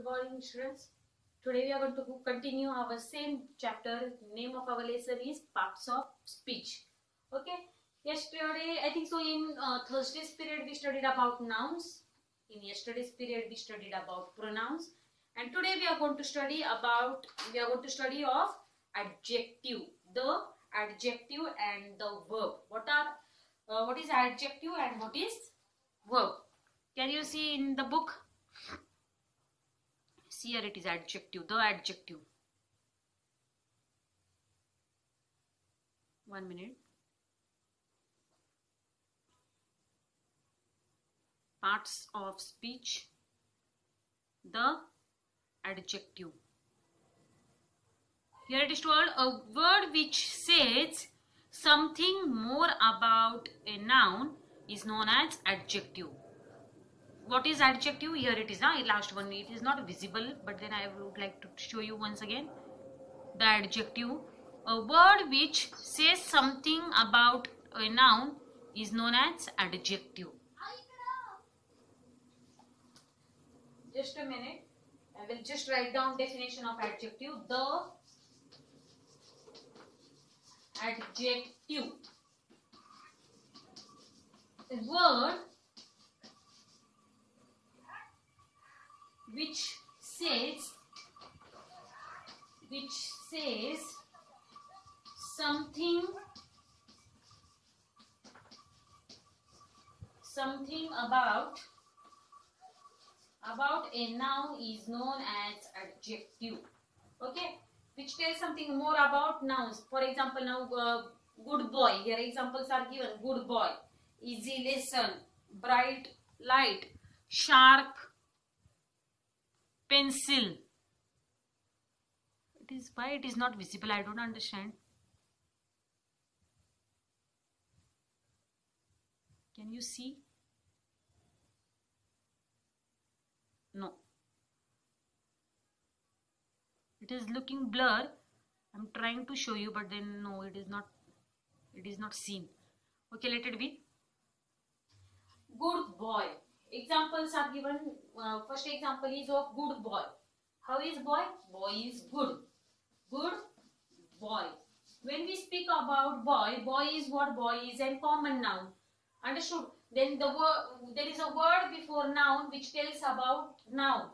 Good morning, students. Today we are going to continue our same chapter. Name of our lesson is parts of speech. Okay. Yesterday, I think so in Thursday's period we studied about nouns. In yesterday's period we studied about pronouns. And today we are going to study of adjective. The adjective and the verb. What is adjective and what is verb? Can you see in the book? See, here it is adjective, the adjective. 1 minute. Parts of speech, the adjective. Here it is told a word which says something more about a noun is known as adjective. What is adjective? Here it is now, last one. It is not visible, but then I would like to show you once again. The adjective, a word which says something about a noun is known as adjective. Just a minute. I will just write down definition of adjective. The adjective, a word which says something about a noun is known as adjective. Okay, which tells something more about nouns. For example, now good boy. Here examples are given. Good boy, easy lesson, bright light, sharp pencil. It is why it is not visible. I don't understand. Can you see? No. It is looking blur. I'm trying to show you, but then no, it is not. It is not seen. Okay, let it be. Good boy. Examples are given. First example is of good boy. How is boy? Boy is good. Good boy. When we speak about boy, boy is what? Boy is a common noun. Understood? Then there is a word before noun which tells about noun.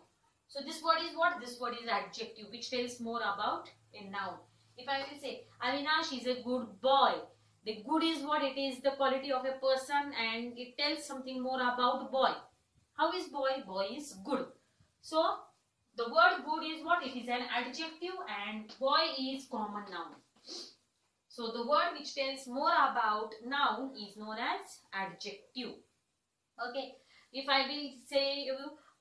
So this word is what? This word is adjective which tells more about a noun. If I will say Avinash is a good boy. The good is what? It is the quality of a person and it tells something more about boy. How is boy? Boy is good. So the word good is what? It is an adjective and boy is common noun. So the word which tells more about noun is known as adjective. Okay. If I will say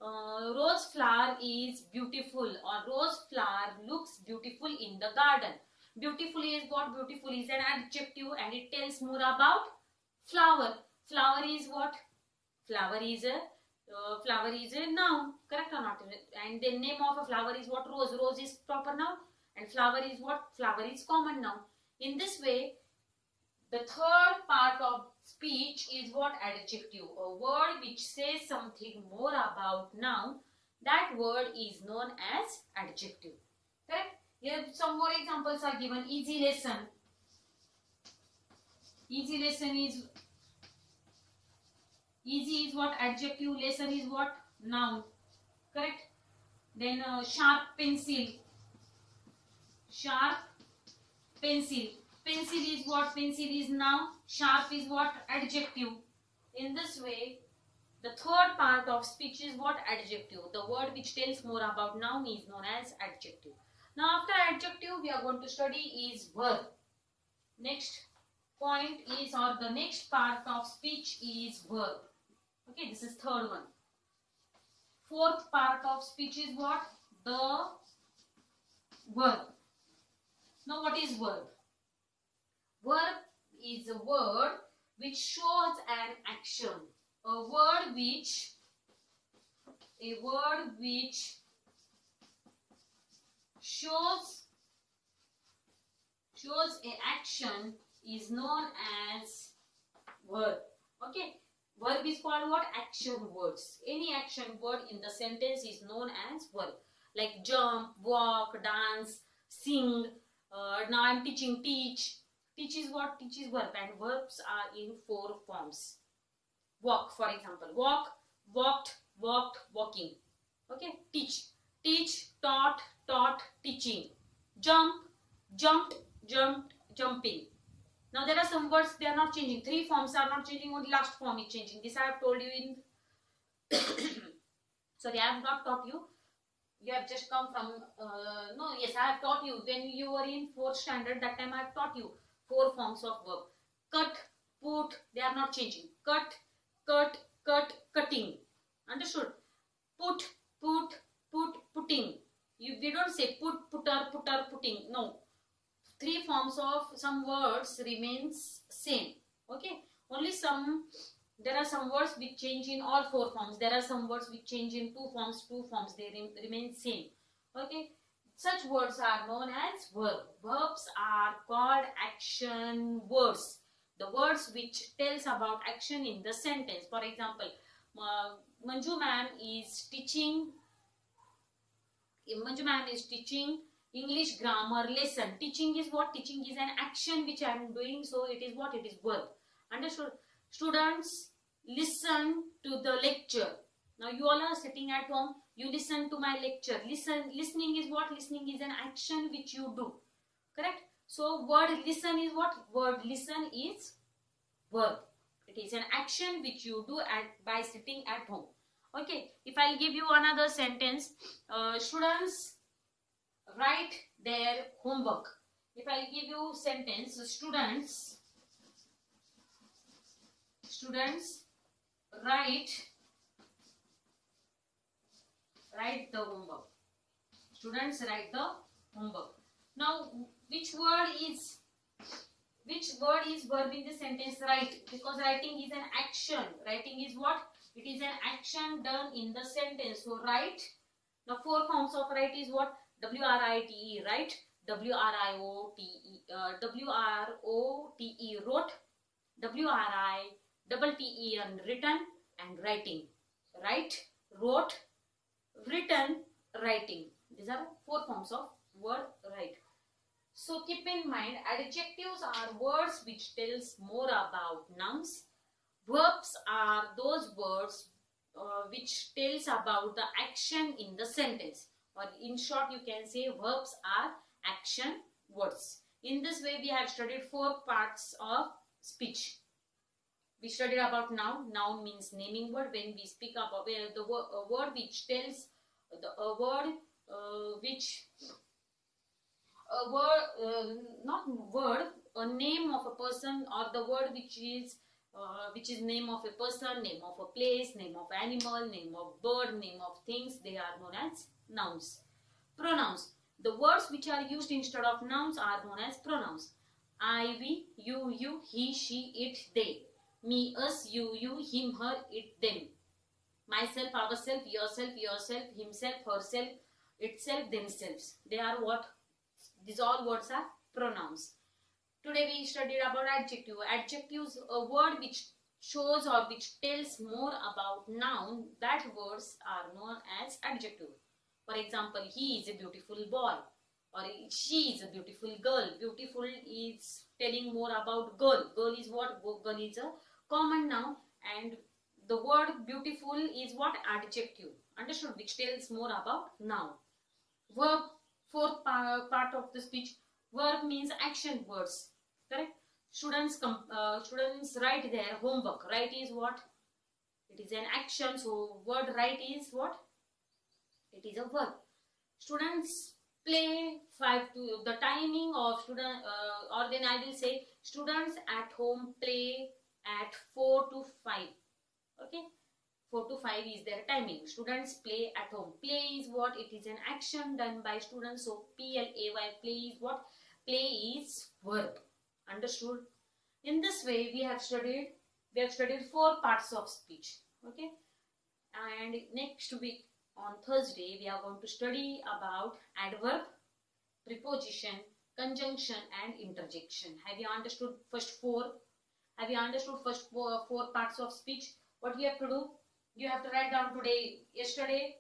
rose flower is beautiful or rose flower looks beautiful in the garden. Beautiful is what? Beautiful is an adjective and it tells more about flower. Flower is what? Flower is a noun. Correct or not? And the name of a flower is what? Rose. Rose is proper noun and flower is what? Flower is common noun. In this way, the third part of speech is what? Adjective. A word which says something more about noun. That word is known as adjective. Correct? Here some more examples are given. Easy lesson. Easy lesson is easy is what? Adjective. Lesson is what? Noun. Correct? Then sharp pencil. Sharp pencil. Pencil is what? Pencil is noun. Sharp is what? Adjective. In this way, the third part of speech is what? Adjective. The word which tells more about noun is known as adjective. Now after adjective, we are going to study is verb. Next point is, or the next part of speech is verb. Okay, this is third one. Fourth part of speech is what? The verb. Now what is verb? Verb is a word which shows an action. A word which shows a action is known as verb. Okay. Verb is called what? Action words. Any action word in the sentence is known as verb. Like jump, walk, dance, sing. Now I am teaching, teach. Teach is what? Teach is verb, and verbs are in 4 forms. Walk, for example. Walk, walked, walked, walking. Okay. Teach. Teach, taught, taught, teaching. Jump, jumped, jumped, jumping. Now there are some words, they are not changing. 3 forms are not changing, only last form is changing. This I have told you in sorry, I have not taught you. You have just come from no, yes, I have taught you when you were in 4th standard. That time I have taught you 4 forms of verb. Cut, put, they are not changing. Cut, cut, cut, cutting. Understood? Put, put, put, putting. We don't say put, putter, putter, putting. No. 3 forms of some words remains same. Okay. Only there are some words which change in all 4 forms. There are some words which change in 2 forms. They remain same. Okay. Such words are known as verb. Verbs are called action words. The words which tells about action in the sentence. For example, Manju ma'am is teaching English grammar lesson. Teaching is what? Teaching is an action which I am doing. So it is what? It is verb. Understood? Students listen to the lecture. Now you all are sitting at home. You listen to my lecture. Listening is what? Listening is an action which you do. Correct? So word listen is what? Word listen is verb. It is an action which you do by sitting at home. Okay. If I'll give you another sentence, students write their homework. If I give you sentence, students write the homework. Students write the homework. Now, which word is verb in the sentence? Write, because writing is an action. Writing is what? It is an action done in the sentence. So write. Now 4 forms of write is what? W-R-I-T-E, write. W-R-I-O-T-E, W-R-O-T-E, wrote. W-R-I-T-T-E, written, and writing. Write, wrote, written, writing. These are 4 forms of word write. So keep in mind, adjectives are words which tells more about nouns. Verbs are those words which tells about the action in the sentence. Or in short, you can say verbs are action words. In this way, we have studied 4 parts of speech. We studied about noun. Noun means naming word. When we speak about the word which tells a name of a person, or the word which is name of a person, name of a place, name of animal, name of bird, name of things. They are known as nouns. Pronouns. The words which are used instead of nouns are known as pronouns. I, we, you, he, she, it, they. Me, us, you, him, her, it, them. Myself, ourself, yourself, himself, herself, itself, themselves. They are what? These all words are pronouns. Today we studied about adjective. Adjectives, a word which shows or which tells more about noun, that words are known as adjective. For example, he is a beautiful boy, or she is a beautiful girl. Beautiful is telling more about girl. Girl is what? Girl is a common noun, and the word beautiful is what? Adjective. Understood? Which tells more about noun. Verb, 4th part of the speech. Verb means action words. Correct? Students write their homework. Write is what? It is an action. So word write is what? It is a verb. Students play 5 to the timing of student, or then I will say students at home play at 4 to 5. Okay, 4 to 5 is their timing. Students play at home. Play is what? It is an action done by students. So P-L-A-Y, play is what? Play is verb. Understood? In this way, we have studied 4 parts of speech. Okay, and next week on Thursday, we are going to study about adverb, preposition, conjunction, and interjection. Have you understood first 4? Have you understood first 4 parts of speech? What you have to do? You have to write down today. Yesterday,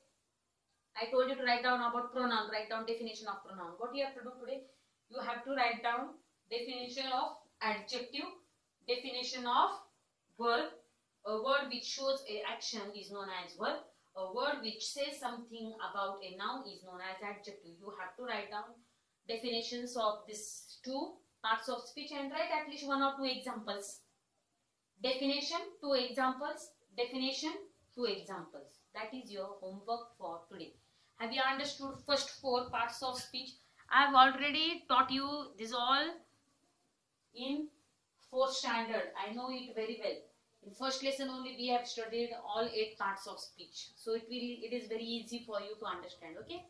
I told you to write down about pronoun. Write down definition of pronoun. What you have to do today? You have to write down definition of adjective, definition of verb. A word which shows a action is known as verb. A word which says something about a noun is known as adjective. You have to write down definitions of these two parts of speech and write at least 1 or 2 examples. Definition, 2 examples. Definition, 2 examples. That is your homework for today. Have you understood first 4 parts of speech? I have already taught you this all in 4th standard. I know it very well. In first lesson only we have studied all 8 parts of speech. So it is very easy for you to understand. Okay.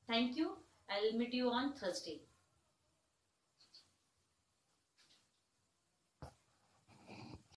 Thank you. I will meet you on Thursday.